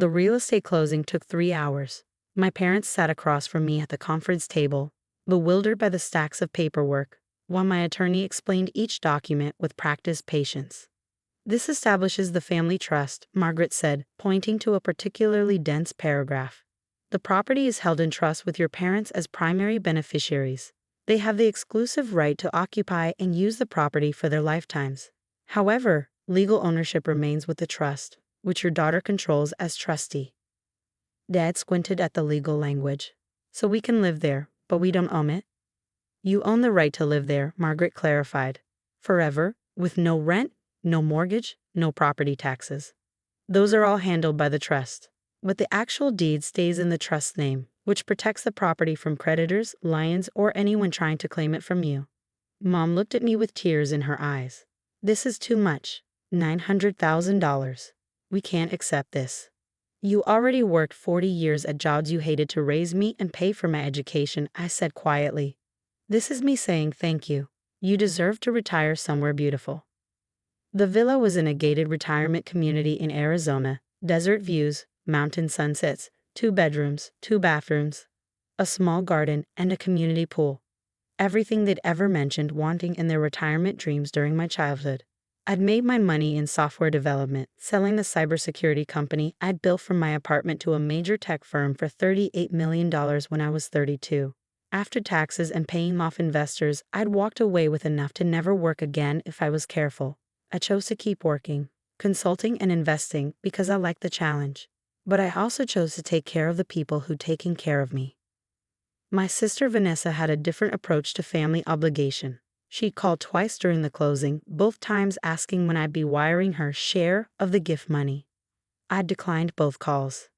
The real estate closing took 3 hours. My parents sat across from me at the conference table, bewildered by the stacks of paperwork, while my attorney explained each document with practiced patience. "This establishes the family trust," Margaret said, pointing to a particularly dense paragraph. "The property is held in trust with your parents as primary beneficiaries. They have the exclusive right to occupy and use the property for their lifetimes. However, legal ownership remains with the trust, which your daughter controls as trustee." Dad squinted at the legal language. "So we can live there, but we don't own it?" "You own the right to live there," Margaret clarified. "Forever, with no rent, no mortgage, no property taxes. Those are all handled by the trust. But the actual deed stays in the trust's name, which protects the property from creditors, liens, or anyone trying to claim it from you." Mom looked at me with tears in her eyes. "This is too much. $900,000. We can't accept this. You already worked 40 years at jobs you hated to raise me and pay for my education," I said quietly. "This is me saying thank you. You deserve to retire somewhere beautiful." The villa was in a gated retirement community in Arizona, desert views, mountain sunsets, 2 bedrooms, 2 bathrooms, a small garden, and a community pool. Everything they'd ever mentioned wanting in their retirement dreams during my childhood. I'd made my money in software development, selling the cybersecurity company I'd built from my apartment to a major tech firm for $38 million when I was 32. After taxes and paying off investors, I'd walked away with enough to never work again if I was careful. I chose to keep working, consulting and investing because I liked the challenge. But I also chose to take care of the people who'd taken care of me. My sister Vanessa had a different approach to family obligation. She called twice during the closing, both times asking when I'd be wiring her share of the gift money. I declined both calls.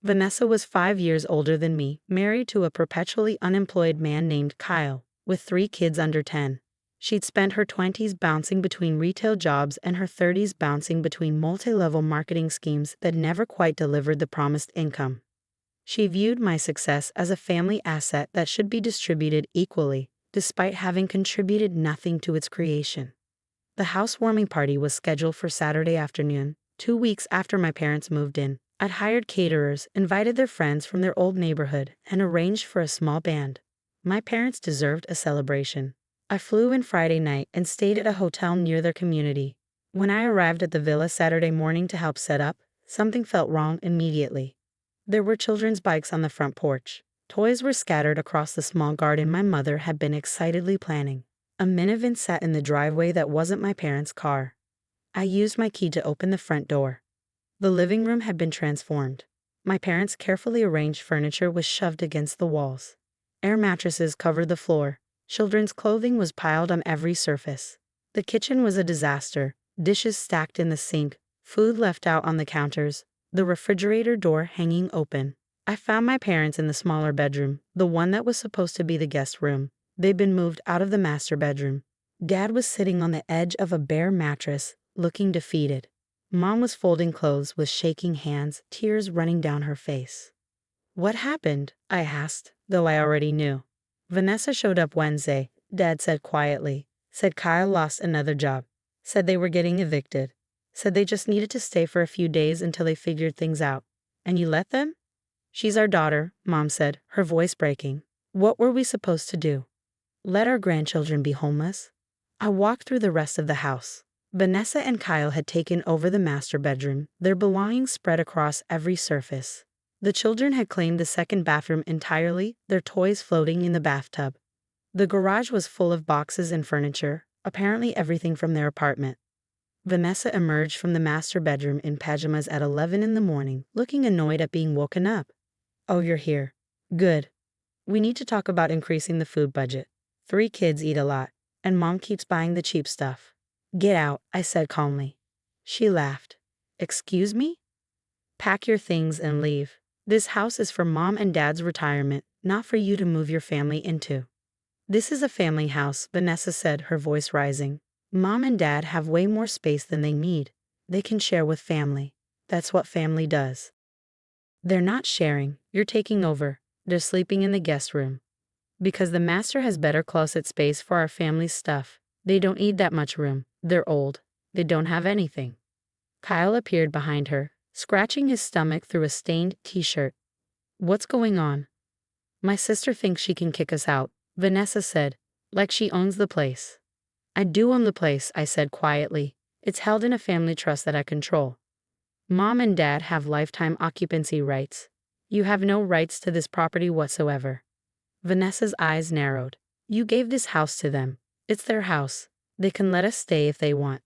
Vanessa was 5 years older than me, married to a perpetually unemployed man named Kyle, with 3 kids under 10. She'd spent her 20s bouncing between retail jobs and her 30s bouncing between multi-level marketing schemes that never quite delivered the promised income. She viewed my success as a family asset that should be distributed equally, despite having contributed nothing to its creation. The housewarming party was scheduled for Saturday afternoon, 2 weeks after my parents moved in. I'd hired caterers, invited their friends from their old neighborhood, and arranged for a small band. My parents deserved a celebration. I flew in Friday night and stayed at a hotel near their community. When I arrived at the villa Saturday morning to help set up, something felt wrong immediately. There were children's bikes on the front porch. Toys were scattered across the small garden my mother had been excitedly planning. A minivan sat in the driveway that wasn't my parents' car. I used my key to open the front door. The living room had been transformed. My parents' carefully arranged furniture was shoved against the walls. Air mattresses covered the floor. Children's clothing was piled on every surface. The kitchen was a disaster, dishes stacked in the sink, food left out on the counters, the refrigerator door hanging open. I found my parents in the smaller bedroom, the one that was supposed to be the guest room. They'd been moved out of the master bedroom. Dad was sitting on the edge of a bare mattress, looking defeated. Mom was folding clothes with shaking hands, tears running down her face. "What happened?" I asked, though I already knew. "Vanessa showed up Wednesday," Dad said quietly. "Said Kyle lost another job. Said they were getting evicted. Said they just needed to stay for a few days until they figured things out. And you let them?" "She's our daughter," Mom said, her voice breaking. "What were we supposed to do? Let our grandchildren be homeless?" I walked through the rest of the house. Vanessa and Kyle had taken over the master bedroom, their belongings spread across every surface. The children had claimed the second bathroom entirely, their toys floating in the bathtub. The garage was full of boxes and furniture, apparently everything from their apartment. Vanessa emerged from the master bedroom in pajamas at 11 in the morning, looking annoyed at being woken up. "Oh, you're here. Good. We need to talk about increasing the food budget. 3 kids eat a lot, and Mom keeps buying the cheap stuff." "Get out," I said calmly. She laughed. "Excuse me?" "Pack your things and leave. This house is for Mom and Dad's retirement, not for you to move your family into." "This is a family house," Vanessa said, her voice rising. "Mom and Dad have way more space than they need. They can share with family. That's what family does." "They're not sharing. You're taking over. They're sleeping in the guest room. Because the master has better closet space for our family's stuff. They don't need that much room. They're old. They don't have anything." Kyle appeared behind her, scratching his stomach through a stained t-shirt. What's going on? My sister thinks she can kick us out, Vanessa said, like she owns the place. I do own the place, I said quietly. It's held in a family trust that I control. Mom and Dad have lifetime occupancy rights. You have no rights to this property whatsoever. Vanessa's eyes narrowed. You gave this house to them. It's their house. They can let us stay if they want.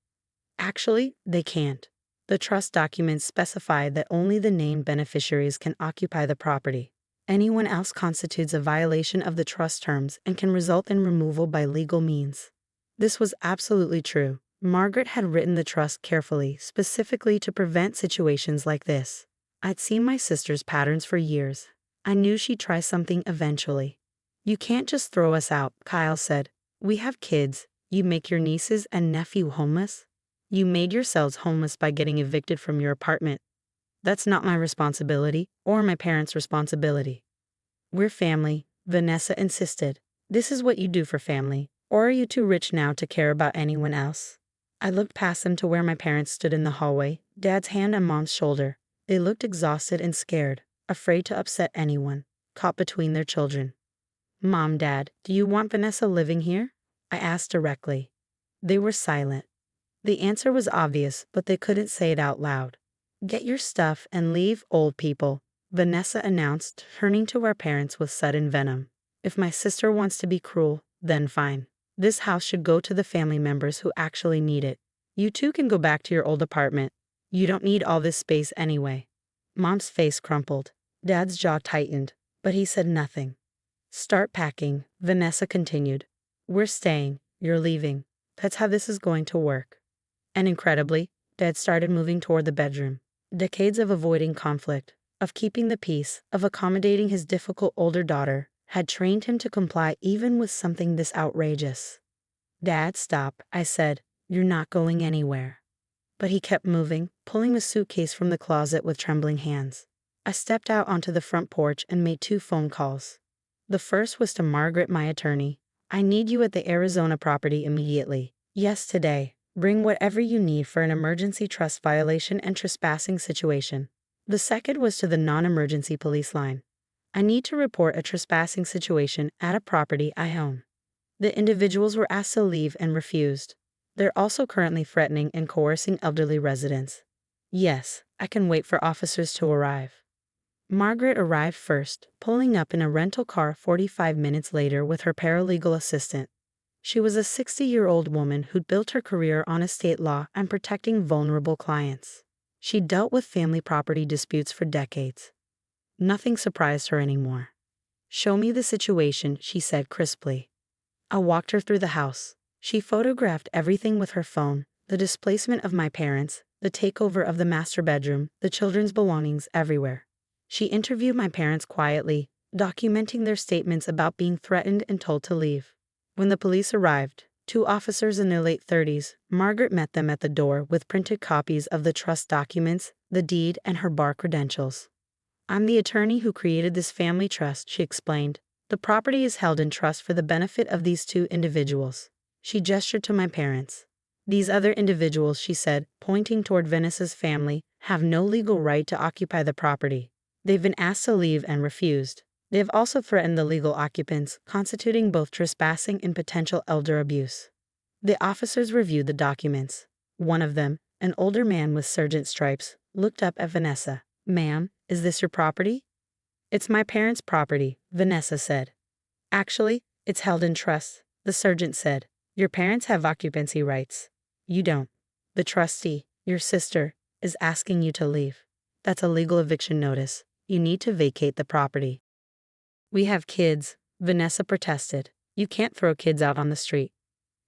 Actually, they can't. The trust documents specify that only the named beneficiaries can occupy the property. Anyone else constitutes a violation of the trust terms and can result in removal by legal means. This was absolutely true. Margaret had written the trust carefully, specifically to prevent situations like this. I'd seen my sister's patterns for years. I knew she'd try something eventually. You can't just throw us out, Kyle said. We have kids. You make your nieces and nephew homeless? You made yourselves homeless by getting evicted from your apartment. That's not my responsibility, or my parents' responsibility. We're family, Vanessa insisted. This is what you do for family, or are you too rich now to care about anyone else? I looked past them to where my parents stood in the hallway, Dad's hand on Mom's shoulder. They looked exhausted and scared, afraid to upset anyone, caught between their children. Mom, Dad, do you want Vanessa living here? I asked directly. They were silent. The answer was obvious, but they couldn't say it out loud. Get your stuff and leave, old people, Vanessa announced, turning to our parents with sudden venom. If my sister wants to be cruel, then fine. This house should go to the family members who actually need it. You two can go back to your old apartment. You don't need all this space anyway. Mom's face crumpled. Dad's jaw tightened, but he said nothing. Start packing, Vanessa continued. We're staying, you're leaving. That's how this is going to work. And incredibly, Dad started moving toward the bedroom. Decades of avoiding conflict, of keeping the peace, of accommodating his difficult older daughter, had trained him to comply even with something this outrageous. Dad, stop, I said. You're not going anywhere. But he kept moving, pulling the suitcase from the closet with trembling hands. I stepped out onto the front porch and made 2 phone calls. The first was to Margaret, my attorney. I need you at the Arizona property immediately. Yes, today. Bring whatever you need for an emergency trust violation and trespassing situation. The second was to the non-emergency police line. I need to report a trespassing situation at a property I own. The individuals were asked to leave and refused. They're also currently threatening and coercing elderly residents. Yes, I can wait for officers to arrive. Margaret arrived first, pulling up in a rental car 45 minutes later with her paralegal assistant. She was a 60-year-old woman who'd built her career on estate law and protecting vulnerable clients. She'd dealt with family property disputes for decades. Nothing surprised her anymore. Show me the situation, she said crisply. I walked her through the house. She photographed everything with her phone, the displacement of my parents, the takeover of the master bedroom, the children's belongings everywhere. She interviewed my parents quietly, documenting their statements about being threatened and told to leave. When the police arrived, 2 officers in their late 30s, Margaret met them at the door with printed copies of the trust documents, the deed, and her bar credentials. I'm the attorney who created this family trust, she explained. The property is held in trust for the benefit of these 2 individuals. She gestured to my parents. These other individuals, she said, pointing toward Vanessa's family, have no legal right to occupy the property. They've been asked to leave and refused. They have also threatened the legal occupants, constituting both trespassing and potential elder abuse. The officers reviewed the documents. One of them, an older man with sergeant stripes, looked up at Vanessa. Ma'am, is this your property? It's my parents' property, Vanessa said. Actually, it's held in trust, the sergeant said. Your parents have occupancy rights. You don't. The trustee, your sister, is asking you to leave. That's a legal eviction notice. You need to vacate the property. We have kids, Vanessa protested. You can't throw kids out on the street.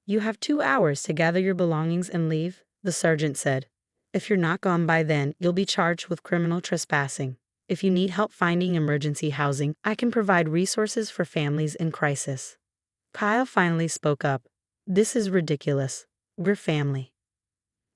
You have 2 hours to gather your belongings and leave, the sergeant said. If you're not gone by then, you'll be charged with criminal trespassing. If you need help finding emergency housing, I can provide resources for families in crisis. Kyle finally spoke up. This is ridiculous. We're family.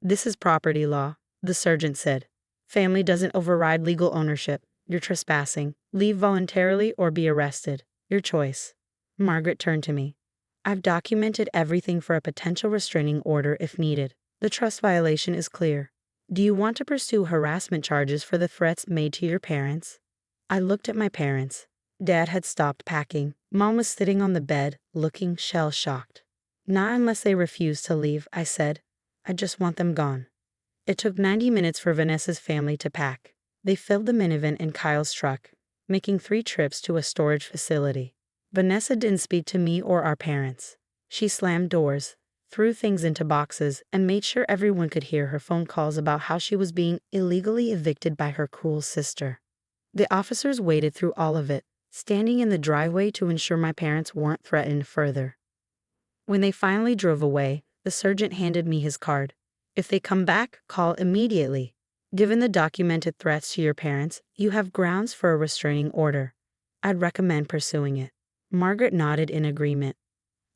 This is property law, the sergeant said. Family doesn't override legal ownership. You're trespassing. Leave voluntarily or be arrested. Your choice. Margaret turned to me. I've documented everything for a potential restraining order if needed. The trust violation is clear. Do you want to pursue harassment charges for the threats made to your parents? I looked at my parents. Dad had stopped packing. Mom was sitting on the bed, looking shell-shocked. Not unless they refuse to leave, I said. I just want them gone. It took 90 minutes for Vanessa's family to pack. They filled the minivan in Kyle's truck, making 3 trips to a storage facility. Vanessa didn't speak to me or our parents. She slammed doors, threw things into boxes, and made sure everyone could hear her phone calls about how she was being illegally evicted by her cruel sister. The officers waited through all of it, standing in the driveway to ensure my parents weren't threatened further. When they finally drove away, the sergeant handed me his card. If they come back, call immediately. Given the documented threats to your parents, you have grounds for a restraining order. I'd recommend pursuing it. Margaret nodded in agreement.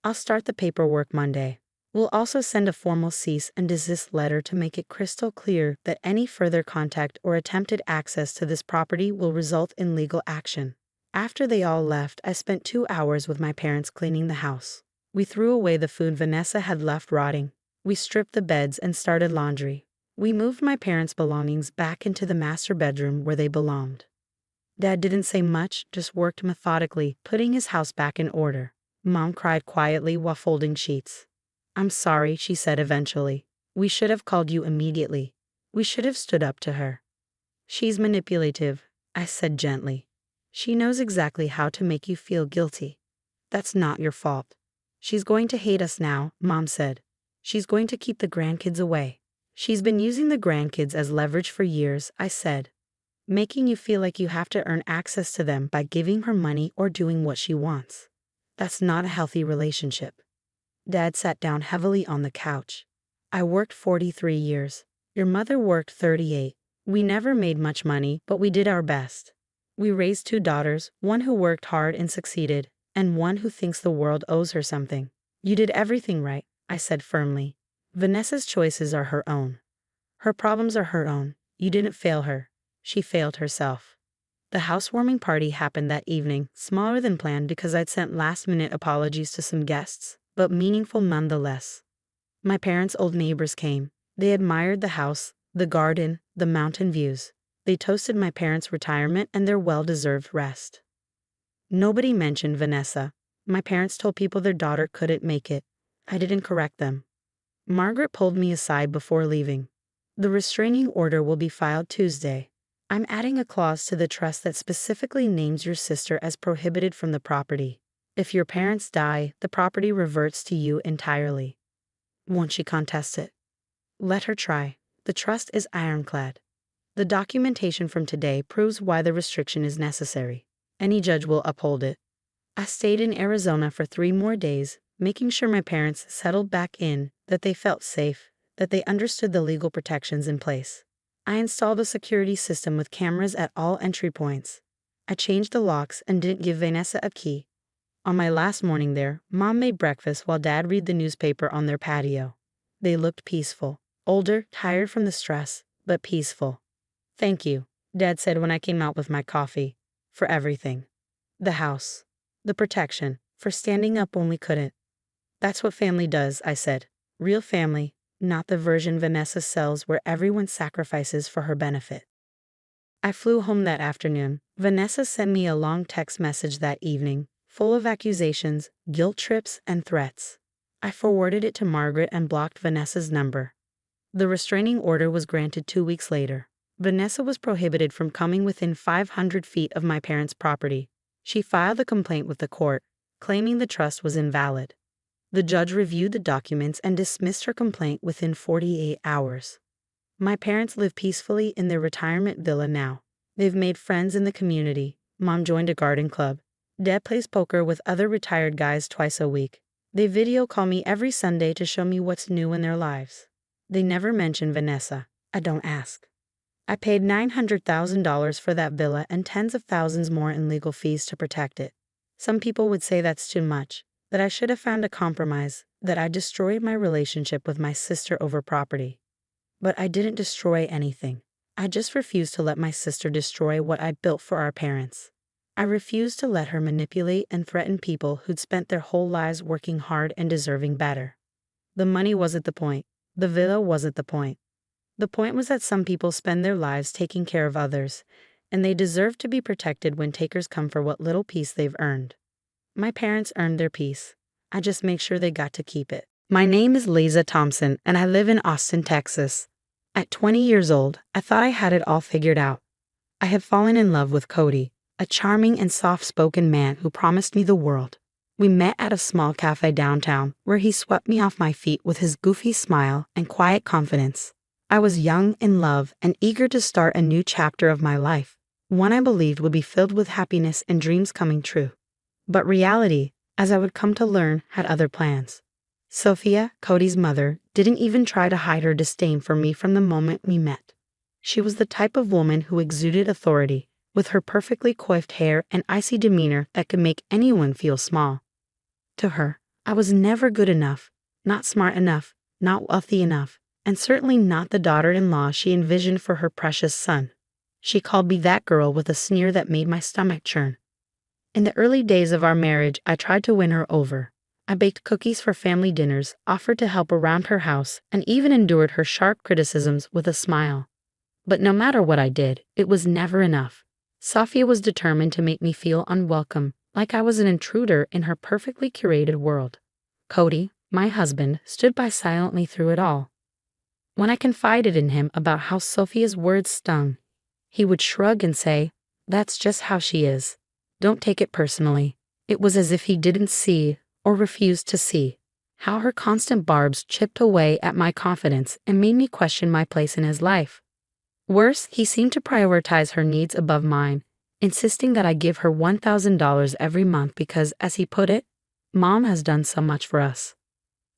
I'll start the paperwork Monday. We'll also send a formal cease and desist letter to make it crystal clear that any further contact or attempted access to this property will result in legal action. After they all left, I spent 2 hours with my parents cleaning the house. We threw away the food Vanessa had left rotting. We stripped the beds and started laundry. We moved my parents' belongings back into the master bedroom where they belonged. Dad didn't say much, just worked methodically, putting his house back in order. Mom cried quietly while folding sheets. I'm sorry, she said eventually. We should have called you immediately. We should have stood up to her. She's manipulative, I said gently. She knows exactly how to make you feel guilty. That's not your fault. She's going to hate us now, Mom said. She's going to keep the grandkids away. She's been using the grandkids as leverage for years, I said. Making you feel like you have to earn access to them by giving her money or doing what she wants. That's not a healthy relationship. Dad sat down heavily on the couch. I worked 43 years. Your mother worked 38. We never made much money, but we did our best. We raised 2 daughters, one who worked hard and succeeded, and one who thinks the world owes her something. You did everything right, I said firmly. Vanessa's choices are her own. Her problems are her own. You didn't fail her. She failed herself. The housewarming party happened that evening, smaller than planned because I'd sent last-minute apologies to some guests, but meaningful nonetheless. My parents' old neighbors came. They admired the house, the garden, the mountain views. They toasted my parents' retirement and their well-deserved rest. Nobody mentioned Vanessa. My parents told people their daughter couldn't make it. I didn't correct them. Margaret pulled me aside before leaving. The restraining order will be filed Tuesday. I'm adding a clause to the trust that specifically names your sister as prohibited from the property. If your parents die, the property reverts to you entirely. Won't she contest it? Let her try. The trust is ironclad. The documentation from today proves why the restriction is necessary. Any judge will uphold it. I stayed in Arizona for 3 more days, making sure my parents settled back in, that they felt safe, that they understood the legal protections in place. I installed a security system with cameras at all entry points. I changed the locks and didn't give Vanessa a key. On my last morning there, Mom made breakfast while Dad read the newspaper on their patio. They looked peaceful. Older, tired from the stress, but peaceful. Thank you, Dad said when I came out with my coffee. For everything. The house. The protection. For standing up when we couldn't. That's what family does, I said. Real family, not the version Vanessa sells where everyone sacrifices for her benefit. I flew home that afternoon. Vanessa sent me a long text message that evening, full of accusations, guilt trips, and threats. I forwarded it to Margaret and blocked Vanessa's number. The restraining order was granted 2 weeks later. Vanessa was prohibited from coming within 500 feet of my parents' property. She filed a complaint with the court, claiming the trust was invalid. The judge reviewed the documents and dismissed her complaint within 48 hours. My parents live peacefully in their retirement villa now. They've made friends in the community. Mom joined a garden club. Dad plays poker with other retired guys twice a week. They video call me every Sunday to show me what's new in their lives. They never mention Vanessa. I don't ask. I paid $900,000 for that villa and tens of thousands more in legal fees to protect it. Some people would say that's too much, that I should have found a compromise, that I destroyed my relationship with my sister over property. But I didn't destroy anything. I just refused to let my sister destroy what I built for our parents. I refused to let her manipulate and threaten people who'd spent their whole lives working hard and deserving better. The money wasn't the point. The villa wasn't the point. The point was that some people spend their lives taking care of others, and they deserve to be protected when takers come for what little peace they've earned. My parents earned their peace. I just make sure they got to keep it. My name is Liza Thompson, and I live in Austin, Texas. At 20 years old, I thought I had it all figured out. I had fallen in love with Cody, a charming and soft-spoken man who promised me the world. We met at a small cafe downtown, where he swept me off my feet with his goofy smile and quiet confidence. I was young, in love, and eager to start a new chapter of my life, one I believed would be filled with happiness and dreams coming true. But reality, as I would come to learn, had other plans. Sophia, Cody's mother, didn't even try to hide her disdain for me from the moment we met. She was the type of woman who exuded authority, with her perfectly coiffed hair and icy demeanor that could make anyone feel small. To her, I was never good enough, not smart enough, not wealthy enough, and certainly not the daughter-in-law she envisioned for her precious son. She called me that girl with a sneer that made my stomach churn. In the early days of our marriage, I tried to win her over. I baked cookies for family dinners, offered to help around her house, and even endured her sharp criticisms with a smile. But no matter what I did, it was never enough. Sophia was determined to make me feel unwelcome, like I was an intruder in her perfectly curated world. Cody, my husband, stood by silently through it all. When I confided in him about how Sophia's words stung, he would shrug and say, "That's just how she is. Don't take it personally." It was as if he didn't see, or refused to see, how her constant barbs chipped away at my confidence and made me question my place in his life. Worse, he seemed to prioritize her needs above mine, insisting that I give her $1,000 every month because, as he put it, Mom has done so much for us.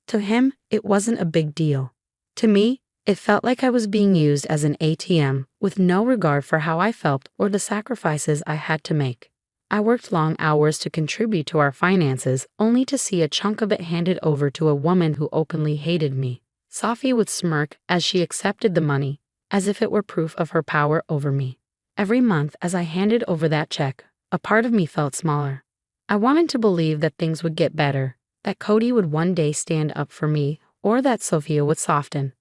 To him, it wasn't a big deal. To me, it felt like I was being used as an ATM, with no regard for how I felt or the sacrifices I had to make. I worked long hours to contribute to our finances, only to see a chunk of it handed over to a woman who openly hated me. Sophie would smirk as she accepted the money, as if it were proof of her power over me. Every month, as I handed over that check, a part of me felt smaller. I wanted to believe that things would get better, that Cody would one day stand up for me, or that Sophia would soften.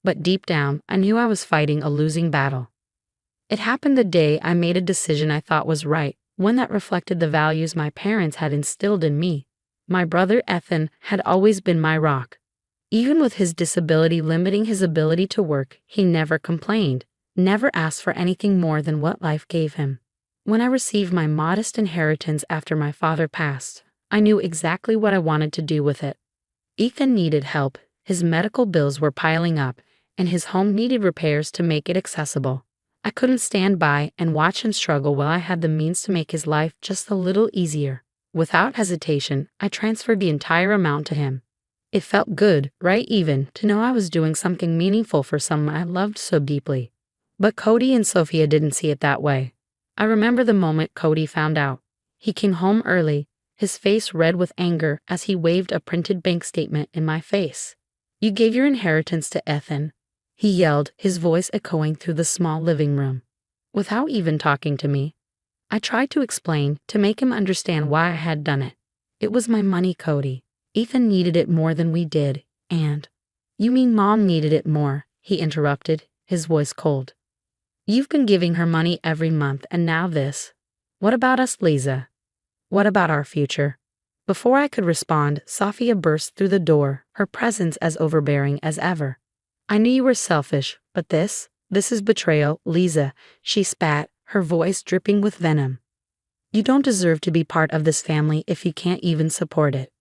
But deep down, I knew I was fighting a losing battle. It happened the day I made a decision I thought was right, one that reflected the values my parents had instilled in me. My brother Ethan had always been my rock. Even with his disability limiting his ability to work, he never complained, never asked for anything more than what life gave him. When I received my modest inheritance after my father passed, I knew exactly what I wanted to do with it. Ethan needed help, his medical bills were piling up, and his home needed repairs to make it accessible. I couldn't stand by and watch him struggle while I had the means to make his life just a little easier. Without hesitation, I transferred the entire amount to him. It felt good, right even, to know I was doing something meaningful for someone I loved so deeply. But Cody and Sophia didn't see it that way. I remember the moment Cody found out. He came home early, his face red with anger as he waved a printed bank statement in my face. "You gave your inheritance to Ethan," he yelled, his voice echoing through the small living room. Without even talking to me, I tried to explain, to make him understand why I had done it. "It was my money, Cody. Ethan needed it more than we did, and—" "You mean Mom needed it more," he interrupted, his voice cold. "You've been giving her money every month, and now this. What about us, Liza? What about our future?" Before I could respond, Sophia burst through the door, her presence as overbearing as ever. "I knew you were selfish, but this is betrayal, Liza," she spat, her voice dripping with venom. "You don't deserve to be part of this family if you can't even support it."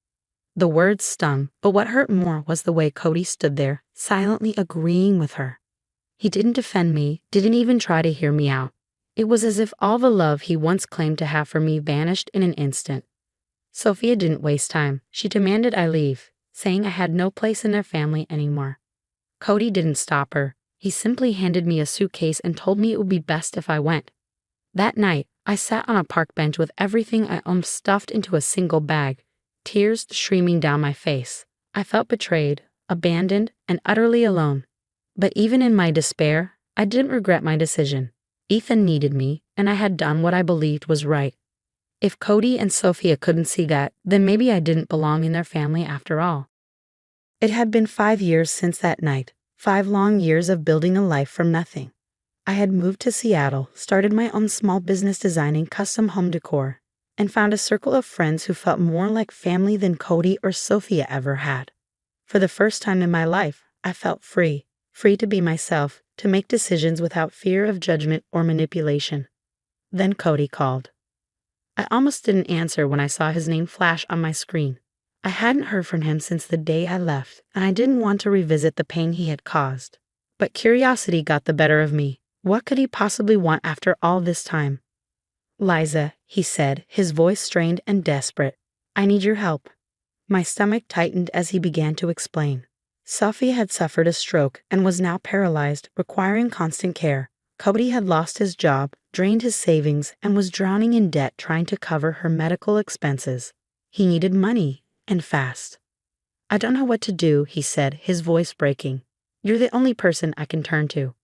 The words stung, but what hurt more was the way Cody stood there, silently agreeing with her. He didn't defend me, didn't even try to hear me out. It was as if all the love he once claimed to have for me vanished in an instant. Sophia didn't waste time. She demanded I leave, saying I had no place in their family anymore. Cody didn't stop her. He simply handed me a suitcase and told me it would be best if I went. That night, I sat on a park bench with everything I owned stuffed into a single bag, tears streaming down my face. I felt betrayed, abandoned, and utterly alone. But even in my despair, I didn't regret my decision. Ethan needed me, and I had done what I believed was right. If Cody and Sophia couldn't see that, then maybe I didn't belong in their family after all. It had been 5 years since that night, 5 long years of building a life from nothing. I had moved to Seattle, started my own small business designing custom home decor, and found a circle of friends who felt more like family than Cody or Sophia ever had. For the first time in my life, I felt free to be myself, to make decisions without fear of judgment or manipulation. Then Cody called. I almost didn't answer when I saw his name flash on my screen. I hadn't heard from him since the day I left, and I didn't want to revisit the pain he had caused. But curiosity got the better of me. What could he possibly want after all this time? "Liza," he said, his voice strained and desperate. "I need your help." My stomach tightened as he began to explain. Sophia had suffered a stroke and was now paralyzed, requiring constant care. Cody had lost his job, drained his savings, and was drowning in debt trying to cover her medical expenses. He needed money, and fast. "I don't know what to do," he said, his voice breaking. "You're the only person I can turn to."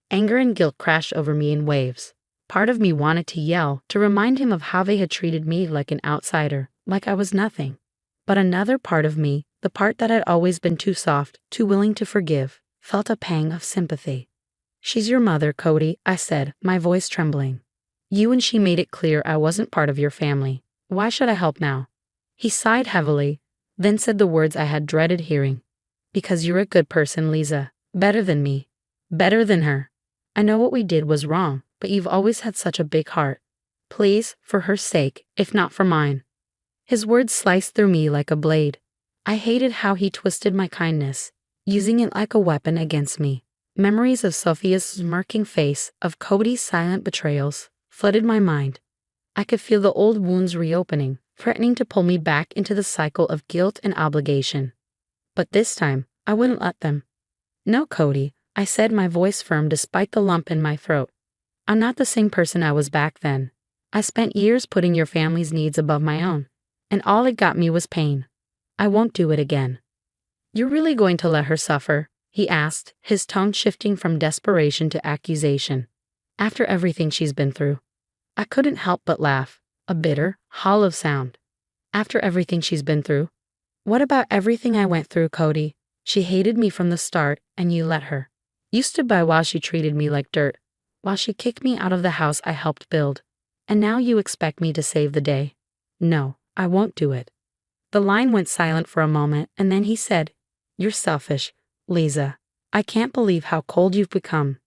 Anger and guilt crashed over me in waves. Part of me wanted to yell, to remind him of how they had treated me like an outsider, like I was nothing. But another part of me, the part that had always been too soft, too willing to forgive, felt a pang of sympathy. "She's your mother, Cody," I said, my voice trembling. "You and she made it clear I wasn't part of your family. Why should I help now?" He sighed heavily, then said the words I had dreaded hearing. "Because you're a good person, Liza. Better than me. Better than her. I know what we did was wrong, but you've always had such a big heart. Please, for her sake, if not for mine." His words sliced through me like a blade. I hated how he twisted my kindness, using it like a weapon against me. Memories of Sophia's smirking face, of Cody's silent betrayals, flooded my mind. I could feel the old wounds reopening, threatening to pull me back into the cycle of guilt and obligation. But this time, I wouldn't let them. "No, Cody," I said, my voice firm despite the lump in my throat. "I'm not the same person I was back then. I spent years putting your family's needs above my own, and all it got me was pain. I won't do it again." "You're really going to let her suffer?" he asked, his tone shifting from desperation to accusation. "After everything she's been through." I couldn't help but laugh, a bitter, hollow sound. "After everything she's been through? What about everything I went through, Cody? She hated me from the start, and you let her. You stood by while she treated me like dirt, while she kicked me out of the house I helped build. And now you expect me to save the day. No, I won't do it." The line went silent for a moment, and then he said, "You're selfish, Liza. I can't believe how cold you've become."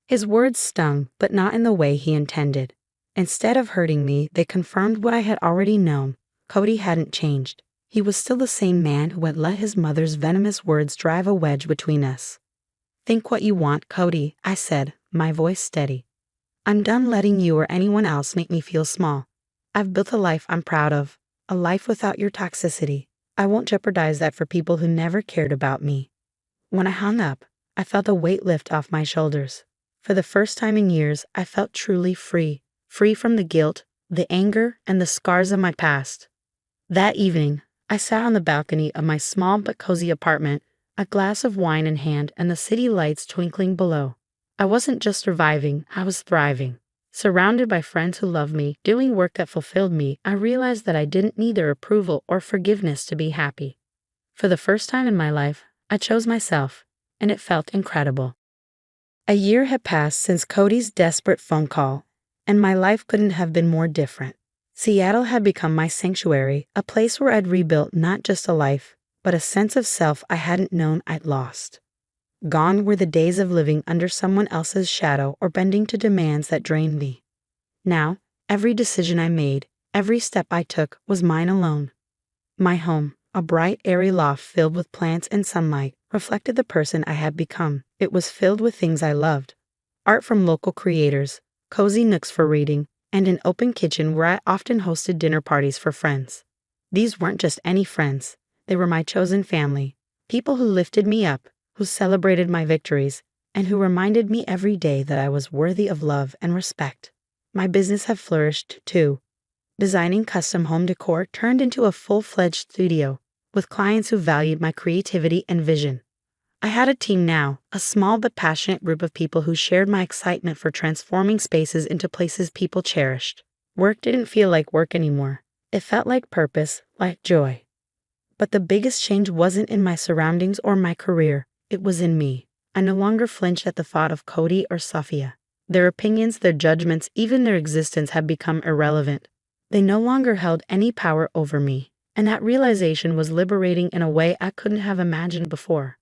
His words stung, but not in the way he intended. Instead of hurting me, they confirmed what I had already known. Cody hadn't changed. He was still the same man who had let his mother's venomous words drive a wedge between us. "Think what you want, Cody," I said, my voice steady. "I'm done letting you or anyone else make me feel small. I've built a life I'm proud of, a life without your toxicity. I won't jeopardize that for people who never cared about me." When I hung up, I felt a weight lift off my shoulders. For the first time in years, I felt truly free from the guilt, the anger, and the scars of my past. That evening, I sat on the balcony of my small but cozy apartment, a glass of wine in hand and the city lights twinkling below. I wasn't just surviving, I was thriving. Surrounded by friends who loved me, doing work that fulfilled me, I realized that I didn't need their approval or forgiveness to be happy. For the first time in my life, I chose myself, and it felt incredible. A year had passed since Cody's desperate phone call, and my life couldn't have been more different. Seattle had become my sanctuary, a place where I'd rebuilt not just a life, but a sense of self I hadn't known I'd lost. Gone were the days of living under someone else's shadow or bending to demands that drained me. Now, every decision I made, every step I took was mine alone. My home, a bright, airy loft filled with plants and sunlight, reflected the person I had become. It was filled with things I loved. Art from local creators, cozy nooks for reading, and an open kitchen where I often hosted dinner parties for friends. These weren't just any friends. They were my chosen family, people who lifted me up, who celebrated my victories, and who reminded me every day that I was worthy of love and respect. My business had flourished, too. Designing custom home decor turned into a full-fledged studio, with clients who valued my creativity and vision. I had a team now, a small but passionate group of people who shared my excitement for transforming spaces into places people cherished. Work didn't feel like work anymore. It felt like purpose, like joy. But the biggest change wasn't in my surroundings or my career. It was in me. I no longer flinched at the thought of Cody or Sophia. Their opinions, their judgments, even their existence had become irrelevant. They no longer held any power over me, and that realization was liberating in a way I couldn't have imagined before.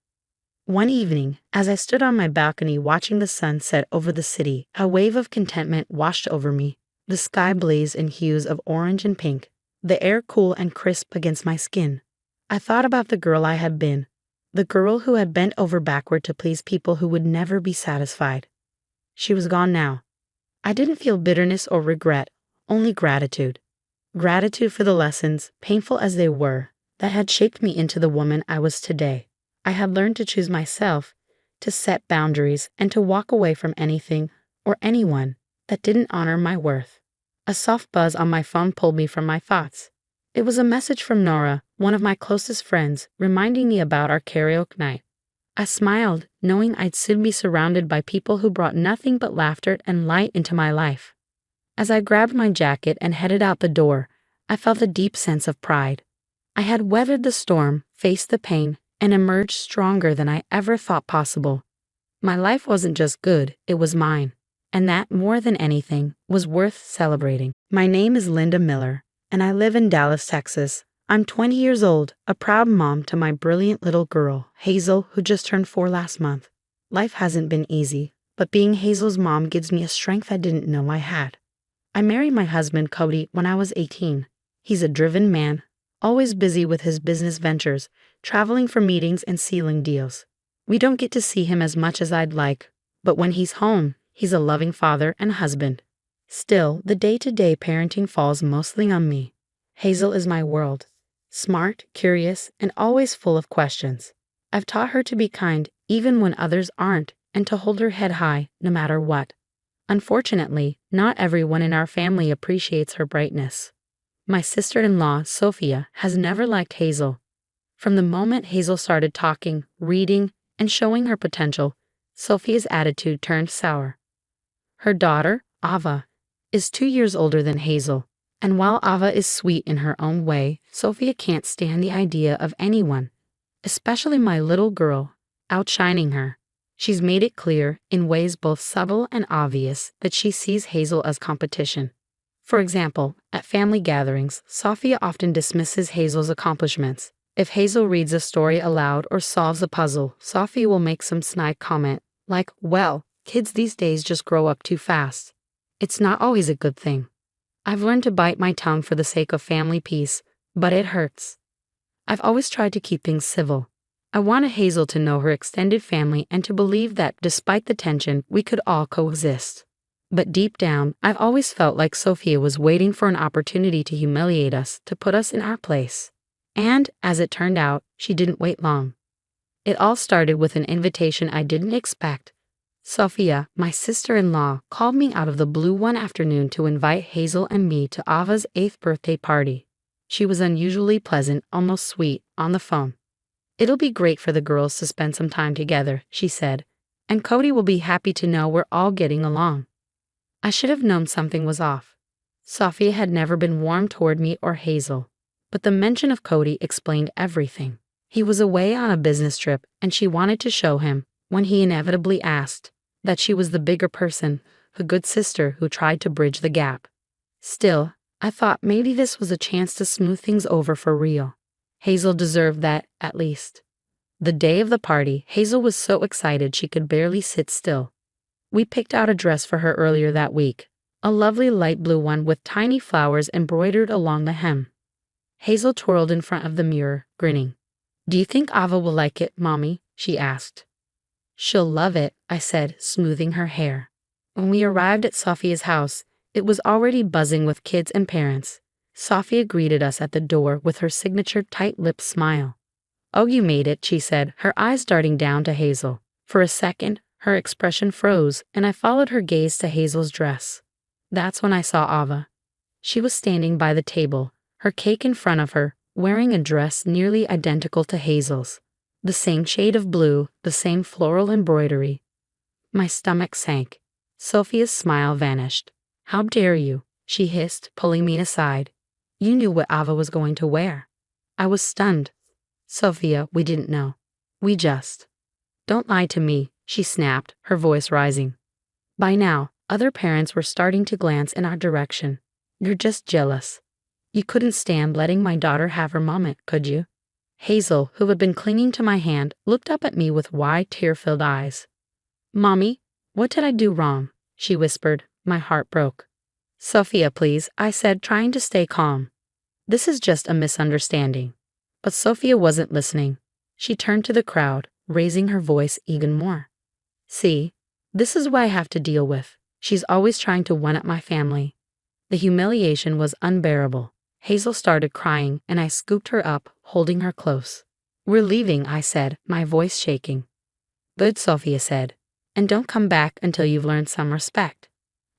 One evening, as I stood on my balcony watching the sun set over the city, a wave of contentment washed over me. The sky blazed in hues of orange and pink, the air cool and crisp against my skin. I thought about the girl I had been, the girl who had bent over backward to please people who would never be satisfied. She was gone now. I didn't feel bitterness or regret, only gratitude. Gratitude for the lessons, painful as they were, that had shaped me into the woman I was today. I had learned to choose myself, to set boundaries, and to walk away from anything or anyone that didn't honor my worth. A soft buzz on my phone pulled me from my thoughts. It was a message from Nora, one of my closest friends, reminding me about our karaoke night. I smiled, knowing I'd soon be surrounded by people who brought nothing but laughter and light into my life. As I grabbed my jacket and headed out the door, I felt a deep sense of pride. I had weathered the storm, faced the pain, and emerged stronger than I ever thought possible. My life wasn't just good, it was mine. And that, more than anything, was worth celebrating. My name is Linda Miller, and I live in Dallas, Texas. I'm 20 years old, a proud mom to my brilliant little girl, Hazel, who just turned 4 last month. Life hasn't been easy, but being Hazel's mom gives me a strength I didn't know I had. I married my husband, Cody, when I was 18. He's a driven man, always busy with his business ventures, traveling for meetings and sealing deals. We don't get to see him as much as I'd like, but when he's home, he's a loving father and husband. Still, the day-to-day parenting falls mostly on me. Hazel is my world. Smart, curious, and always full of questions. I've taught her to be kind even when others aren't, and to hold her head high no matter what. Unfortunately, not everyone in our family appreciates her brightness. My sister-in-law, Sophia, has never liked Hazel. From the moment Hazel started talking, reading, and showing her potential, Sophia's attitude turned sour. Her daughter, Ava, is 2 years older than Hazel, and while Ava is sweet in her own way, Sophia can't stand the idea of anyone, especially my little girl, outshining her. She's made it clear, in ways both subtle and obvious, that she sees Hazel as competition. For example, at family gatherings, Sophia often dismisses Hazel's accomplishments. If Hazel reads a story aloud or solves a puzzle, Sophia will make some snide comment, like, "Well, kids these days just grow up too fast." It's not always a good thing. I've learned to bite my tongue for the sake of family peace, but it hurts. I've always tried to keep things civil. I wanted Hazel to know her extended family and to believe that, despite the tension, we could all coexist. But deep down, I've always felt like Sophia was waiting for an opportunity to humiliate us, to put us in our place. And, as it turned out, she didn't wait long. It all started with an invitation I didn't expect. Sophia, my sister-in-law, called me out of the blue one afternoon to invite Hazel and me to Ava's 8th birthday party. She was unusually pleasant, almost sweet, on the phone. "It'll be great for the girls to spend some time together," she said, "and Cody will be happy to know we're all getting along." I should have known something was off. Sophia had never been warm toward me or Hazel, but the mention of Cody explained everything. He was away on a business trip, and she wanted to show him, when he inevitably asked, that she was the bigger person, the good sister who tried to bridge the gap. Still, I thought maybe this was a chance to smooth things over for real. Hazel deserved that, at least. The day of the party, Hazel was so excited she could barely sit still. We picked out a dress for her earlier that week, a lovely light blue one with tiny flowers embroidered along the hem. Hazel twirled in front of the mirror, grinning. "Do you think Ava will like it, Mommy?" she asked. "She'll love it," I said, smoothing her hair. When we arrived at Sophia's house, it was already buzzing with kids and parents. Sophia greeted us at the door with her signature tight-lipped smile. "Oh, you made it," she said, her eyes darting down to Hazel. For a second, her expression froze, and I followed her gaze to Hazel's dress. That's when I saw Ava. She was standing by the table, her cake in front of her, wearing a dress nearly identical to Hazel's. The same shade of blue, the same floral embroidery. My stomach sank. Sophia's smile vanished. "How dare you?" she hissed, pulling me aside. "You knew what Ava was going to wear." I was stunned. "Sophia, we didn't know. We just—" "Don't lie to me," she snapped, her voice rising. By now, other parents were starting to glance in our direction. You're just jealous. You couldn't stand letting my daughter have her moment, could you? Hazel, who had been clinging to my hand, looked up at me with wide, tear-filled eyes. Mommy, what did I do wrong? She whispered. My heart broke. Sophia, please, I said, trying to stay calm. This is just a misunderstanding. But Sophia wasn't listening. She turned to the crowd, raising her voice even more. See, this is what I have to deal with. She's always trying to one-up my family. The humiliation was unbearable. Hazel started crying, and I scooped her up, holding her close. We're leaving, I said, my voice shaking. Good, Sophia said. And don't come back until you've learned some respect.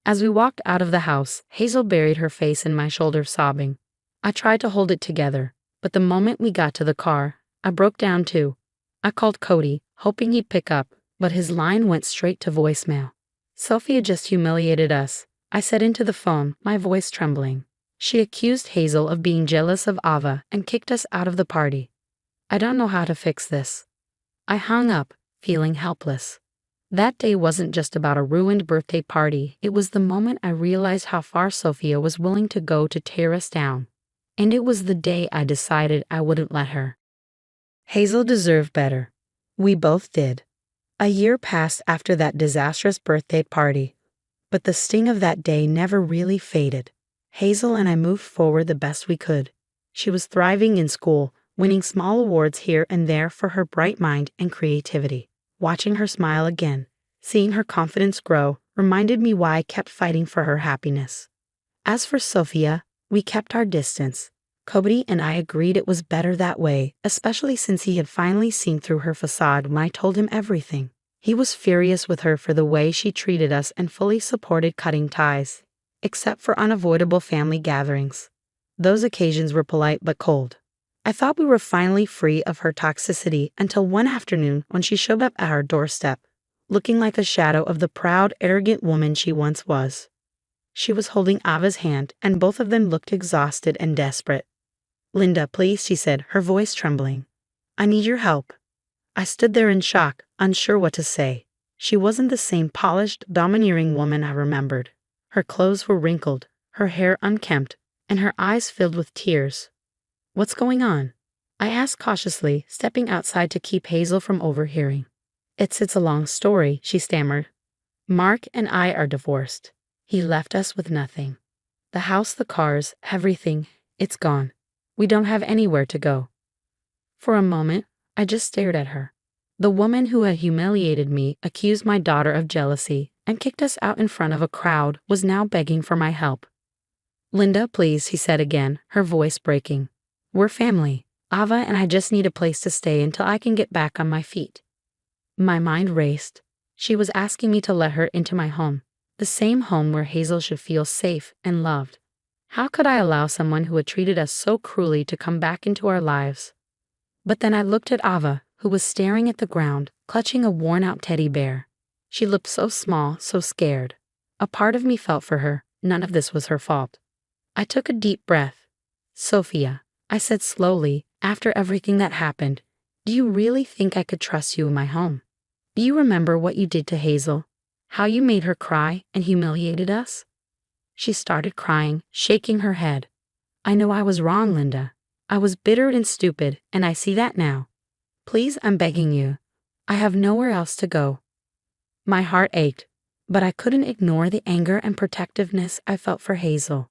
As we walked out of the house, Hazel buried her face in my shoulder, sobbing. I tried to hold it together, but the moment we got to the car, I broke down too. I called Cody, hoping he'd pick up, but his line went straight to voicemail. Sophia just humiliated us, I said into the phone, my voice trembling. She accused Hazel of being jealous of Ava and kicked us out of the party. I don't know how to fix this. I hung up, feeling helpless. That day wasn't just about a ruined birthday party, it was the moment I realized how far Sophia was willing to go to tear us down. And it was the day I decided I wouldn't let her. Hazel deserved better. We both did. A year passed after that disastrous birthday party, but the sting of that day never really faded. Hazel and I moved forward the best we could. She was thriving in school, winning small awards here and there for her bright mind and creativity. Watching her smile again, seeing her confidence grow, reminded me why I kept fighting for her happiness. As for Sophia, we kept our distance. Cody and I agreed it was better that way, especially since he had finally seen through her facade when I told him everything. He was furious with her for the way she treated us and fully supported cutting ties, except for unavoidable family gatherings. Those occasions were polite but cold. I thought we were finally free of her toxicity until one afternoon when she showed up at our doorstep, looking like a shadow of the proud, arrogant woman she once was. She was holding Ava's hand, and both of them looked exhausted and desperate. Linda, please, she said, her voice trembling. I need your help. I stood there in shock, unsure what to say. She wasn't the same polished, domineering woman I remembered. Her clothes were wrinkled, her hair unkempt, and her eyes filled with tears. What's going on? I asked cautiously, stepping outside to keep Hazel from overhearing. It's a long story, she stammered. Mark and I are divorced. He left us with nothing. The house, the cars, everything, it's gone. We don't have anywhere to go. For a moment, I just stared at her. The woman who had humiliated me, accused my daughter of jealousy, and kicked us out in front of a crowd, was now begging for my help. Linda, please, he said again, her voice breaking. We're family. Ava and I just need a place to stay until I can get back on my feet. My mind raced. She was asking me to let her into my home, the same home where Hazel should feel safe and loved. How could I allow someone who had treated us so cruelly to come back into our lives? But then I looked at Ava, who was staring at the ground, clutching a worn-out teddy bear. She looked so small, so scared. A part of me felt for her. None of this was her fault. I took a deep breath. Sophia, I said slowly, after everything that happened, do you really think I could trust you in my home? Do you remember what you did to Hazel? How you made her cry and humiliated us? She started crying, shaking her head. I know I was wrong, Linda. I was bitter and stupid, and I see that now. Please, I'm begging you. I have nowhere else to go. My heart ached, but I couldn't ignore the anger and protectiveness I felt for Hazel.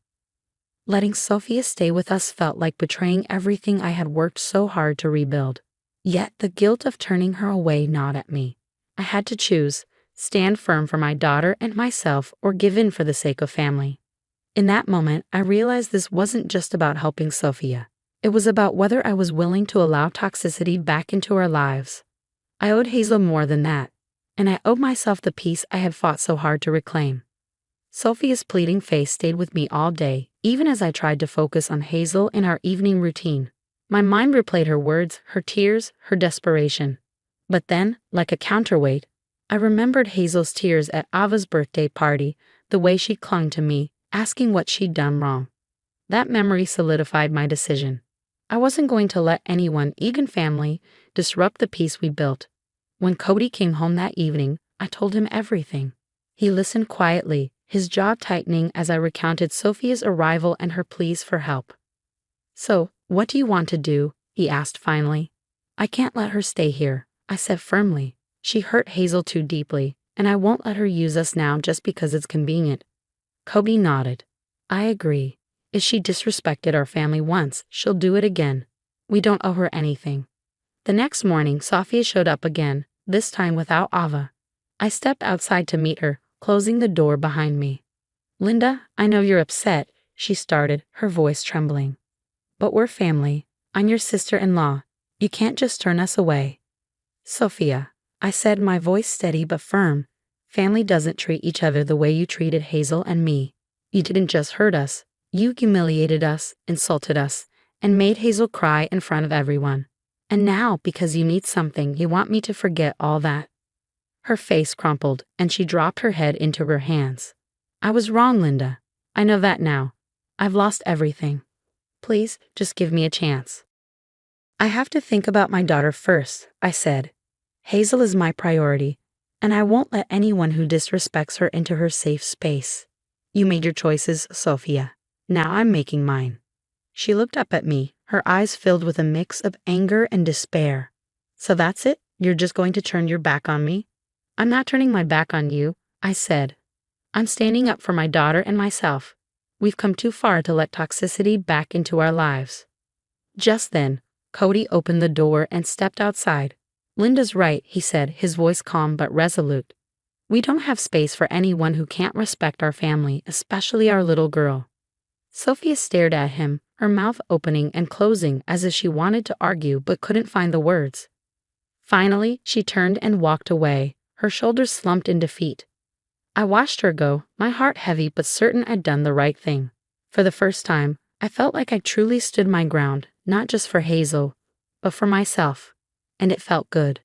Letting Sophia stay with us felt like betraying everything I had worked so hard to rebuild. Yet the guilt of turning her away gnawed at me. I had to choose, stand firm for my daughter and myself, or give in for the sake of family. In that moment, I realized this wasn't just about helping Sophia. It was about whether I was willing to allow toxicity back into our lives. I owed Hazel more than that, and I owed myself the peace I had fought so hard to reclaim. Sophia's pleading face stayed with me all day, even as I tried to focus on Hazel and our evening routine. My mind replayed her words, her tears, her desperation. But then, like a counterweight, I remembered Hazel's tears at Ava's birthday party, the way she clung to me, asking what she'd done wrong. That memory solidified my decision. I wasn't going to let anyone, even family, disrupt the peace we built. When Cody came home that evening, I told him everything. He listened quietly, his jaw tightening as I recounted Sophia's arrival and her pleas for help. "So, what do you want to do?" he asked finally. "I can't let her stay here," I said firmly. "She hurt Hazel too deeply, and I won't let her use us now just because it's convenient." Cody nodded. "I agree. If she disrespected our family once, she'll do it again. We don't owe her anything." The next morning, Sophia showed up again, this time without Ava. I stepped outside to meet her, closing the door behind me. "Linda, I know you're upset," she started, her voice trembling. "But we're family. I'm your sister-in-law. You can't just turn us away." "Sophia," I said, my voice steady but firm, "family doesn't treat each other the way you treated Hazel and me. You didn't just hurt us. You humiliated us, insulted us, and made Hazel cry in front of everyone. And now, because you need something, you want me to forget all that." Her face crumpled, and she dropped her head into her hands. "I was wrong, Linda. I know that now. I've lost everything. Please, just give me a chance." "I have to think about my daughter first," I said. "Hazel is my priority, and I won't let anyone who disrespects her into her safe space. You made your choices, Sophia. Now I'm making mine." She looked up at me, her eyes filled with a mix of anger and despair. "So that's it? You're just going to turn your back on me?" "I'm not turning my back on you," I said. "I'm standing up for my daughter and myself. We've come too far to let toxicity back into our lives." Just then, Cody opened the door and stepped outside. "Linda's right," he said, his voice calm but resolute. "We don't have space for anyone who can't respect our family, especially our little girl." Sophia stared at him, her mouth opening and closing as if she wanted to argue but couldn't find the words. Finally, she turned and walked away, her shoulders slumped in defeat. I watched her go, my heart heavy but certain I'd done the right thing. For the first time, I felt like I truly stood my ground, not just for Hazel, but for myself. And it felt good.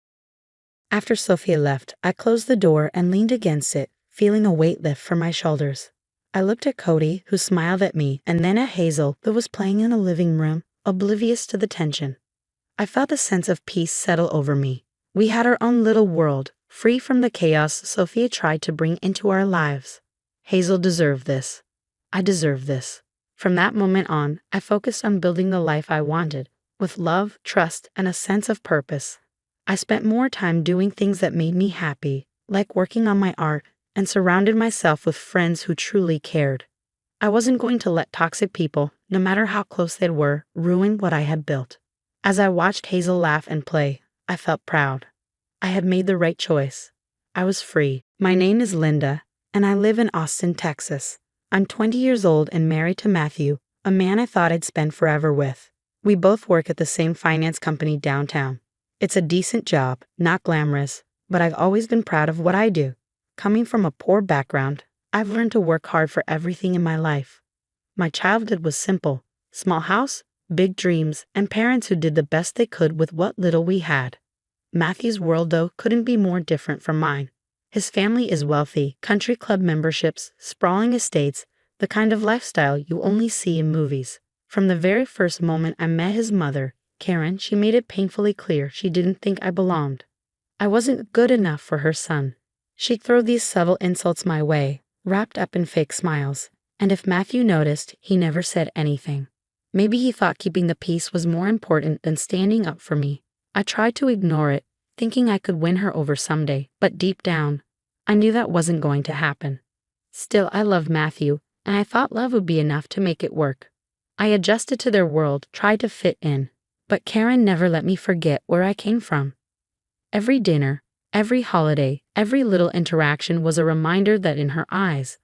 After Sophia left, I closed the door and leaned against it, feeling a weight lift from my shoulders. I looked at Cody, who smiled at me, and then at Hazel, who was playing in the living room, oblivious to the tension. I felt a sense of peace settle over me. We had our own little world, free from the chaos Sophia tried to bring into our lives. Hazel deserved this. I deserved this. From that moment on, I focused on building the life I wanted, with love, trust, and a sense of purpose. I spent more time doing things that made me happy, like working on my art, and surrounded myself with friends who truly cared. I wasn't going to let toxic people, no matter how close they were, ruin what I had built. As I watched Hazel laugh and play, I felt proud. I had made the right choice. I was free. My name is Linda, and I live in Austin, Texas. I'm 20 years old and married to Matthew, a man I thought I'd spend forever with. We both work at the same finance company downtown. It's a decent job, not glamorous, but I've always been proud of what I do. Coming from a poor background, I've learned to work hard for everything in my life. My childhood was simple: small house, big dreams, and parents who did the best they could with what little we had. Matthew's world, though, couldn't be more different from mine. His family is wealthy, country club memberships, sprawling estates, the kind of lifestyle you only see in movies. From the very first moment I met his mother, Karen, she made it painfully clear she didn't think I belonged. I wasn't good enough for her son. She'd throw these subtle insults my way, wrapped up in fake smiles, and if Matthew noticed, he never said anything. Maybe he thought keeping the peace was more important than standing up for me. I tried to ignore it, thinking I could win her over someday, but deep down, I knew that wasn't going to happen. Still, I loved Matthew, and I thought love would be enough to make it work. I adjusted to their world, tried to fit in, but Karen never let me forget where I came from. Every dinner, every holiday, every little interaction was a reminder that in her eyes,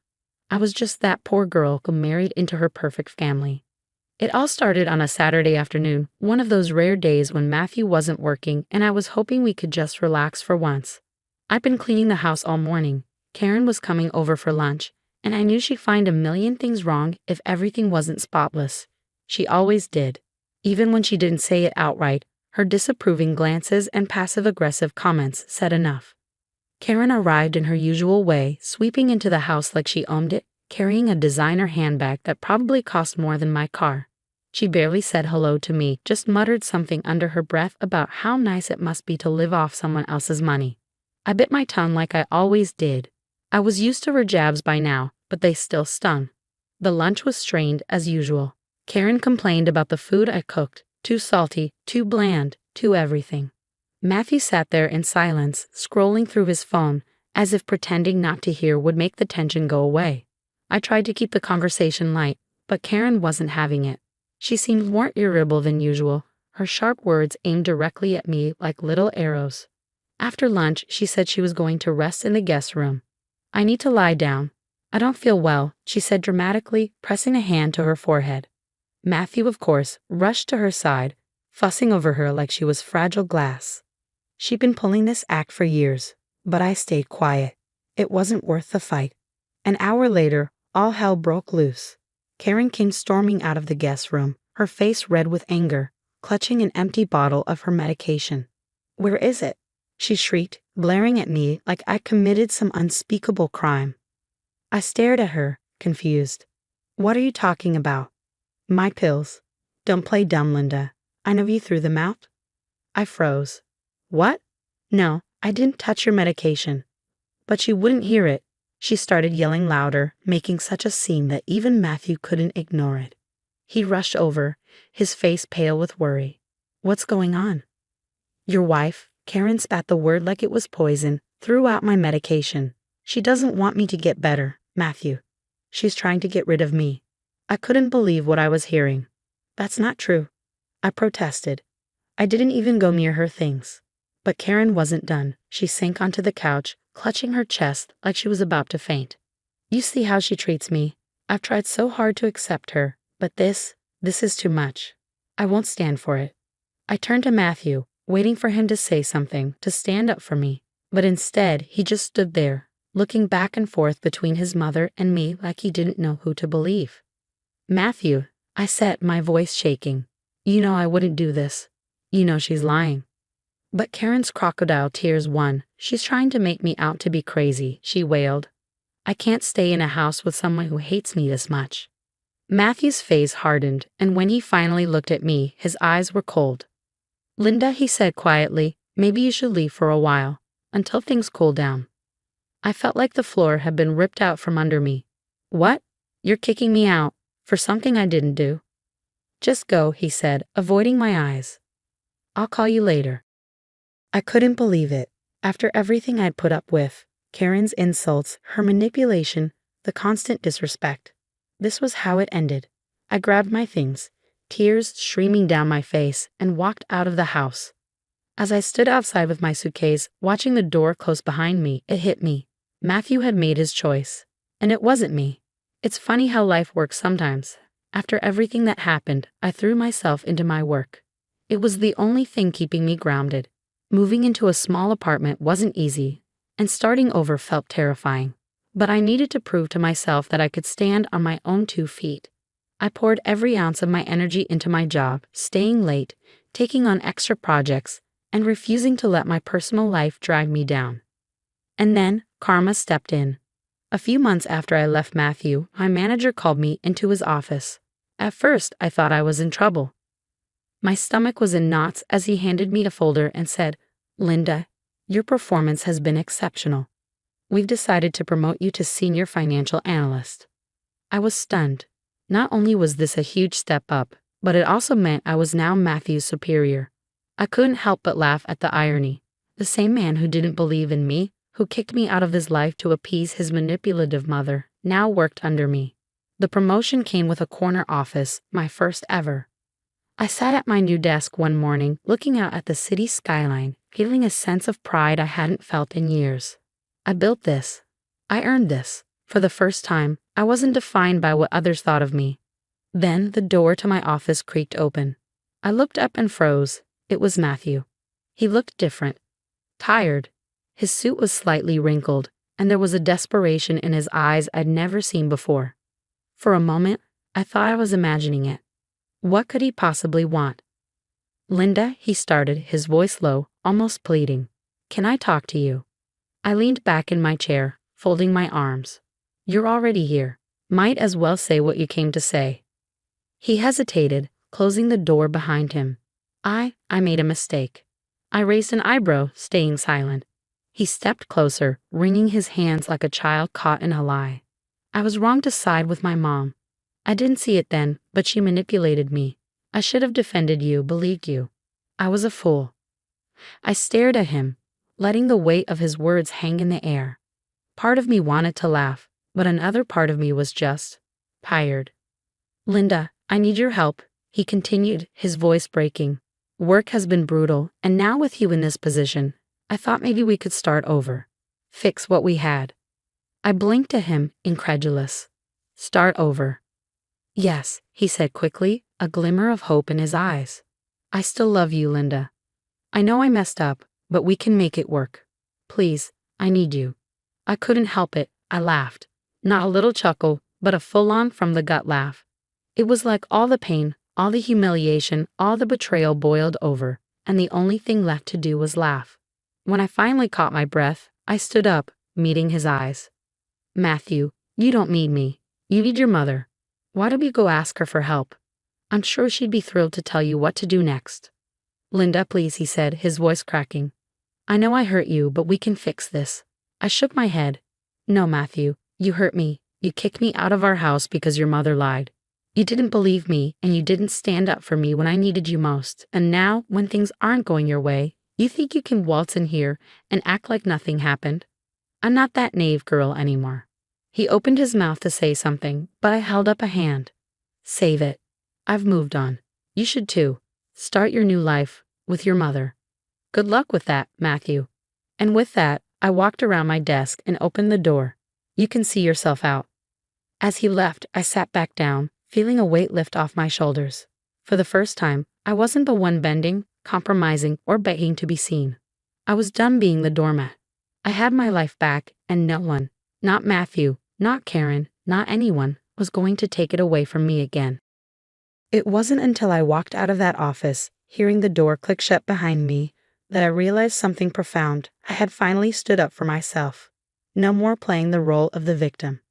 I was just that poor girl who married into her perfect family. It all started on a Saturday afternoon, one of those rare days when Matthew wasn't working and I was hoping we could just relax for once. I'd been cleaning the house all morning. Karen was coming over for lunch, and I knew she'd find a million things wrong if everything wasn't spotless. She always did. Even when she didn't say it outright, her disapproving glances and passive-aggressive comments said enough. Karen arrived in her usual way, sweeping into the house like she owned it, carrying a designer handbag that probably cost more than my car. She barely said hello to me, just muttered something under her breath about how nice it must be to live off someone else's money. I bit my tongue like I always did. I was used to her jabs by now, but they still stung. The lunch was strained as usual. Karen complained about the food I cooked, too salty, too bland, too everything. Matthew sat there in silence, scrolling through his phone, as if pretending not to hear would make the tension go away. I tried to keep the conversation light, but Karen wasn't having it. She seemed more irritable than usual, her sharp words aimed directly at me like little arrows. After lunch, she said she was going to rest in the guest room. "I need to lie down. I don't feel well," she said dramatically, pressing a hand to her forehead. Matthew, of course, rushed to her side, fussing over her like she was fragile glass. She'd been pulling this act for years, but I stayed quiet. It wasn't worth the fight. An hour later, all hell broke loose. Karen came storming out of the guest room, her face red with anger, clutching an empty bottle of her medication. "Where is it?" she shrieked, glaring at me like I committed some unspeakable crime. I stared at her, confused. "What are you talking about?" "My pills." "Don't play dumb, Linda. I know you threw them out." I froze. "What?" "No, I didn't touch your medication." But she wouldn't hear it. She started yelling louder, making such a scene that even Matthew couldn't ignore it. He rushed over, his face pale with worry. "What's going on?" "Your wife," Karen spat the word like it was poison, "threw out my medication. She doesn't want me to get better, Matthew. She's trying to get rid of me." I couldn't believe what I was hearing. "That's not true," I protested. I didn't even go near her things. But Karen wasn't done. She sank onto the couch, clutching her chest like she was about to faint. "You see how she treats me. I've tried so hard to accept her, but this is too much. I won't stand for it." I turned to Matthew, waiting for him to say something, to stand up for me. But instead, he just stood there, looking back and forth between his mother and me like he didn't know who to believe. "Matthew," I said, my voice shaking, "you know I wouldn't do this. You know she's lying." But Karen's crocodile tears won. "She's trying to make me out to be crazy," she wailed. "I can't stay in a house with someone who hates me this much." Matthew's face hardened, and when he finally looked at me, his eyes were cold. "Linda," he said quietly, "maybe you should leave for a while, until things cool down." I felt like the floor had been ripped out from under me. "What? You're kicking me out for something I didn't do?" "Just go," he said, avoiding my eyes. "I'll call you later." I couldn't believe it. After everything I'd put up with, Karen's insults, her manipulation, the constant disrespect, this was how it ended. I grabbed my things, tears streaming down my face, and walked out of the house. As I stood outside with my suitcase, watching the door close behind me, it hit me. Matthew had made his choice, and it wasn't me. It's funny how life works sometimes. After everything that happened, I threw myself into my work. It was the only thing keeping me grounded. Moving into a small apartment wasn't easy, and starting over felt terrifying. But I needed to prove to myself that I could stand on my own 2 feet. I poured every ounce of my energy into my job, staying late, taking on extra projects, and refusing to let my personal life drag me down. And then, karma stepped in. A few months after I left Matthew, my manager called me into his office. At first, I thought I was in trouble. My stomach was in knots as he handed me a folder and said, "Linda, your performance has been exceptional. We've decided to promote you to senior financial analyst." I was stunned. Not only was this a huge step up, but it also meant I was now Matthew's superior. I couldn't help but laugh at the irony. The same man who didn't believe in me, who kicked me out of his life to appease his manipulative mother, now worked under me. The promotion came with a corner office, my first ever. I sat at my new desk one morning, looking out at the city skyline, feeling a sense of pride I hadn't felt in years. I built this. I earned this. For the first time, I wasn't defined by what others thought of me. Then the door to my office creaked open. I looked up and froze. It was Matthew. He looked different. Tired. His suit was slightly wrinkled, and there was a desperation in his eyes I'd never seen before. For a moment, I thought I was imagining it. What could he possibly want? "Linda," he started, his voice low, almost pleading. "Can I talk to you?" I leaned back in my chair, folding my arms. "You're already here. Might as well say what you came to say." He hesitated, closing the door behind him. I made a mistake. I raised an eyebrow, staying silent. He stepped closer, wringing his hands like a child caught in a lie. I was wrong to side with my mom. I didn't see it then, but she manipulated me. I should have defended you, believed you. I was a fool. I stared at him, letting the weight of his words hang in the air. Part of me wanted to laugh, but another part of me was just tired. Linda, I need your help, he continued, his voice breaking. Work has been brutal, and now with you in this position, I thought maybe we could start over. Fix what we had. I blinked at him, incredulous. Start over. Yes, he said quickly, a glimmer of hope in his eyes. I still love you, Linda. I know I messed up, but we can make it work. Please, I need you. I couldn't help it, I laughed. Not a little chuckle, but a full-on from-the-gut laugh. It was like all the pain, all the humiliation, all the betrayal boiled over, and the only thing left to do was laugh. When I finally caught my breath, I stood up, meeting his eyes. Matthew, you don't need me. You need your mother. Why don't you go ask her for help? I'm sure she'd be thrilled to tell you what to do next. Linda, please, he said, his voice cracking. I know I hurt you, but we can fix this. I shook my head. No, Matthew, you hurt me. You kicked me out of our house because your mother lied. You didn't believe me, and you didn't stand up for me when I needed you most. And now, when things aren't going your way, you think you can waltz in here and act like nothing happened? I'm not that naive girl anymore. He opened his mouth to say something, but I held up a hand. Save it. I've moved on. You should too. Start your new life with your mother. Good luck with that, Matthew. And with that, I walked around my desk and opened the door. You can see yourself out. As he left, I sat back down, feeling a weight lift off my shoulders. For the first time, I wasn't the one bending, compromising, or begging to be seen. I was done being the doormat. I had my life back, and no one, not Matthew, not Karen, not anyone, was going to take it away from me again. It wasn't until I walked out of that office, hearing the door click shut behind me, that I realized something profound. I had finally stood up for myself. No more playing the role of the victim.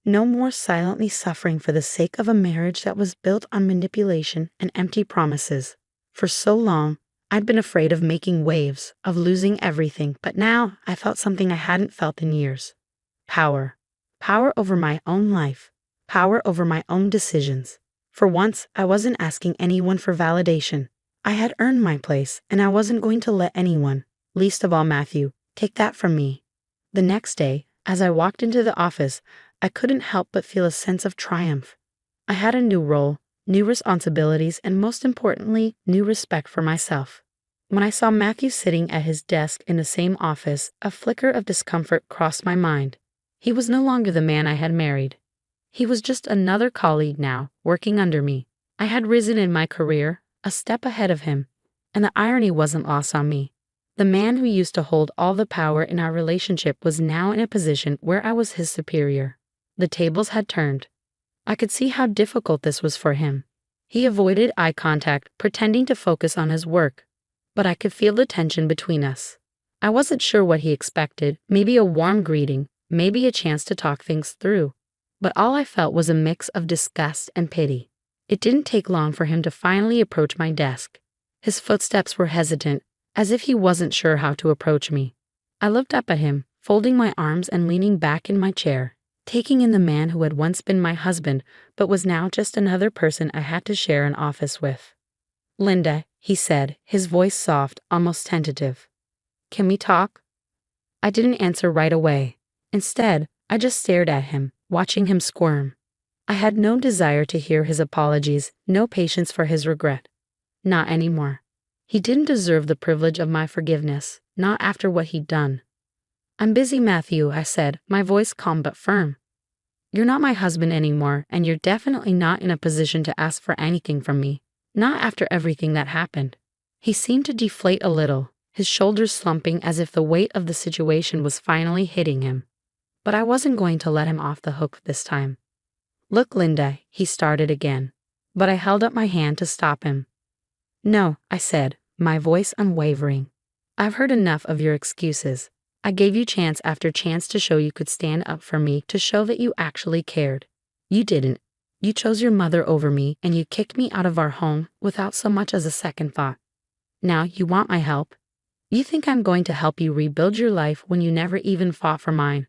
No more silently suffering for the sake of a marriage that was built on manipulation and empty promises. For so long, I'd been afraid of making waves, of losing everything, but now I felt something I hadn't felt in years. Power. Power over my own life. Power over my own decisions. For once, I wasn't asking anyone for validation. I had earned my place, and I wasn't going to let anyone, least of all Matthew, take that from me. The next day, as I walked into the office, I couldn't help but feel a sense of triumph. I had a new role, new responsibilities, and most importantly, new respect for myself. When I saw Matthew sitting at his desk in the same office, a flicker of discomfort crossed my mind. He was no longer the man I had married. He was just another colleague now, working under me. I had risen in my career, a step ahead of him, and the irony wasn't lost on me. The man who used to hold all the power in our relationship was now in a position where I was his superior. The tables had turned. I could see how difficult this was for him. He avoided eye contact, pretending to focus on his work, but I could feel the tension between us. I wasn't sure what he expected, maybe a warm greeting, maybe a chance to talk things through. But all I felt was a mix of disgust and pity. It didn't take long for him to finally approach my desk. His footsteps were hesitant, as if he wasn't sure how to approach me. I looked up at him, folding my arms and leaning back in my chair, taking in the man who had once been my husband, but was now just another person I had to share an office with. Linda, he said, his voice soft, almost tentative. Can we talk? I didn't answer right away. Instead, I just stared at him, watching him squirm. I had no desire to hear his apologies, no patience for his regret. Not anymore. He didn't deserve the privilege of my forgiveness, not after what he'd done. I'm busy, Matthew, I said, my voice calm but firm. You're not my husband anymore, and you're definitely not in a position to ask for anything from me. Not after everything that happened. He seemed to deflate a little, his shoulders slumping as if the weight of the situation was finally hitting him. But I wasn't going to let him off the hook this time. Look, Linda, he started again, but I held up my hand to stop him. No, I said, my voice unwavering. I've heard enough of your excuses. I gave you chance after chance to show you could stand up for me, to show that you actually cared. You didn't. You chose your mother over me and you kicked me out of our home without so much as a second thought. Now you want my help? You think I'm going to help you rebuild your life when you never even fought for mine?"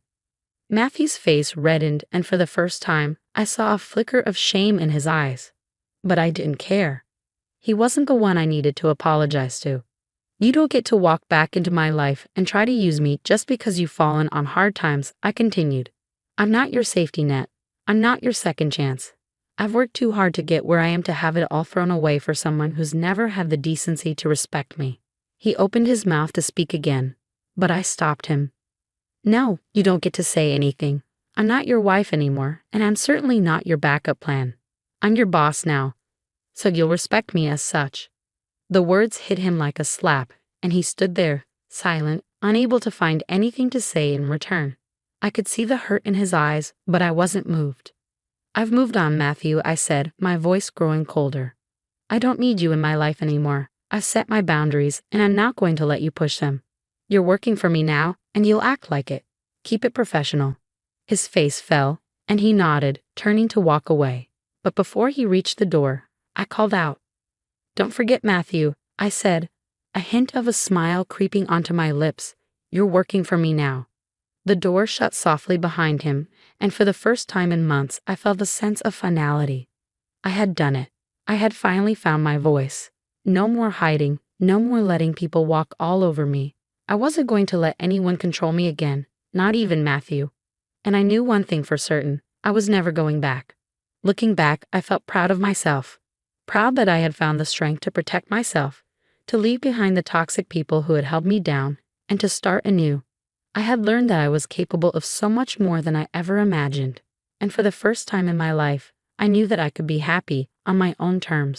Matthew's face reddened, and for the first time, I saw a flicker of shame in his eyes. But I didn't care. He wasn't the one I needed to apologize to. "You don't get to walk back into my life and try to use me just because you've fallen on hard times," I continued. "I'm not your safety net. I'm not your second chance. I've worked too hard to get where I am to have it all thrown away for someone who's never had the decency to respect me." He opened his mouth to speak again, but I stopped him. "No, you don't get to say anything. I'm not your wife anymore, and I'm certainly not your backup plan. I'm your boss now, so you'll respect me as such." The words hit him like a slap, and he stood there, silent, unable to find anything to say in return. I could see the hurt in his eyes, but I wasn't moved. "I've moved on, Matthew," I said, my voice growing colder. "I don't need you in my life anymore. I've set my boundaries, and I'm not going to let you push them. You're working for me now, and you'll act like it. Keep it professional." His face fell, and he nodded, turning to walk away. But before he reached the door, I called out. "Don't forget, Matthew," I said, a hint of a smile creeping onto my lips. "You're working for me now." The door shut softly behind him, and for the first time in months I felt a sense of finality. I had done it. I had finally found my voice. No more hiding, no more letting people walk all over me. I wasn't going to let anyone control me again, not even Matthew. And I knew one thing for certain, I was never going back. Looking back, I felt proud of myself. Proud that I had found the strength to protect myself, to leave behind the toxic people who had held me down, and to start anew. I had learned that I was capable of so much more than I ever imagined, and for the first time in my life, I knew that I could be happy on my own terms.